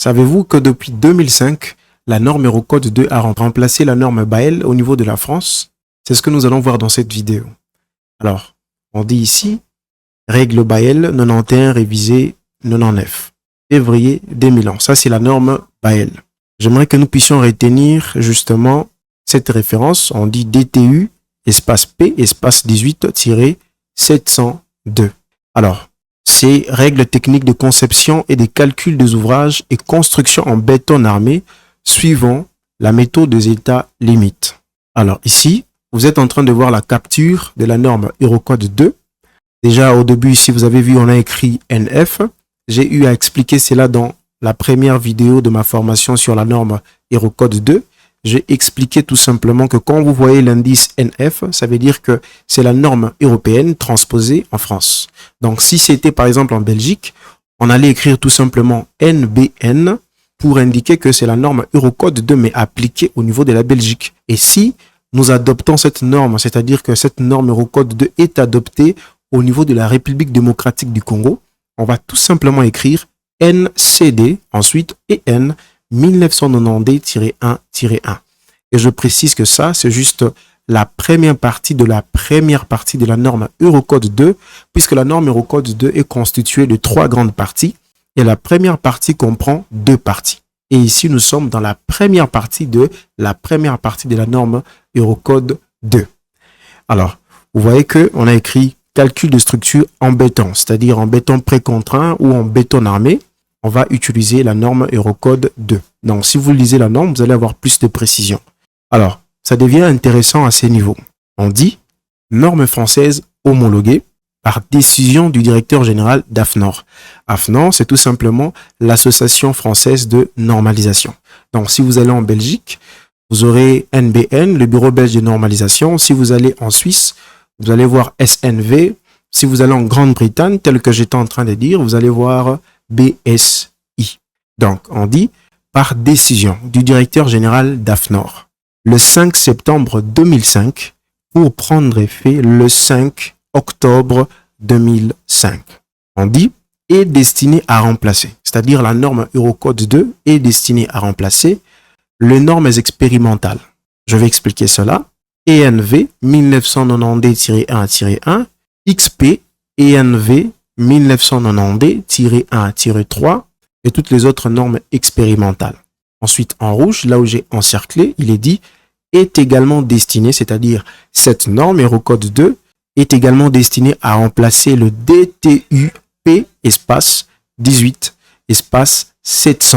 Savez-vous que depuis 2005, la norme Eurocode 2 a remplacé la norme BAEL au niveau de la France? C'est ce que nous allons voir dans cette vidéo. Alors, on dit ici, règle BAEL 91 révisée 99, février 2001. Ça, c'est la norme BAEL. J'aimerais que nous puissions retenir justement cette référence. On dit DTU, espace P, espace 18-702. Alors, c'est règles techniques de conception et des calculs des ouvrages et construction en béton armé suivant la méthode des états limites. Alors ici, vous êtes en train de voir la capture de la norme Eurocode 2. Déjà au début ici, vous avez vu, on a écrit NF. J'ai eu à expliquer cela dans la première vidéo de ma formation sur la norme Eurocode 2. J'ai expliqué tout simplement que quand vous voyez l'indice NF, ça veut dire que c'est la norme européenne transposée en France. Donc si c'était par exemple en Belgique, on allait écrire tout simplement NBN pour indiquer que c'est la norme Eurocode 2 mais appliquée au niveau de la Belgique. Et si nous adoptons cette norme, c'est-à-dire que cette norme Eurocode 2 est adoptée au niveau de la République démocratique du Congo, on va tout simplement écrire NCD, ensuite EN 1990-1-1. Et je précise que ça, c'est juste la première partie de la norme Eurocode 2, puisque la norme Eurocode 2 est constituée de 3 grandes parties, et la première partie comprend 2 parties. Et ici, nous sommes dans la première partie de la norme Eurocode 2. Alors, vous voyez qu'on a écrit calcul de structure en béton, c'est-à-dire en béton précontraint ou en béton armé. On va utiliser la norme Eurocode 2. Donc, si vous lisez la norme, vous allez avoir plus de précision. Alors, ça devient intéressant à ces niveaux. On dit norme française homologuée par décision du directeur général d'AFNOR. AFNOR, c'est tout simplement l'Association française de normalisation. Donc, si vous allez en Belgique, vous aurez NBN, le Bureau belge de normalisation. Si vous allez en Suisse, vous allez voir SNV. Si vous allez en Grande-Bretagne, tel que j'étais en train de dire, vous allez voir BSI. Donc, on dit par décision du directeur général d'AFNOR le 5 septembre 2005 pour prendre effet le 5 octobre 2005. On dit est destiné à remplacer, c'est-à-dire la norme Eurocode 2 est destinée à remplacer les normes expérimentales. Je vais expliquer cela. ENV 1990-1-1, XP ENV 1990-1-3 et toutes les autres normes expérimentales. Ensuite, en rouge, là où j'ai encerclé, il est dit est également destiné, c'est-à-dire cette norme Eurocode 2 est également destinée à remplacer le DTUP espace 18 espace 700.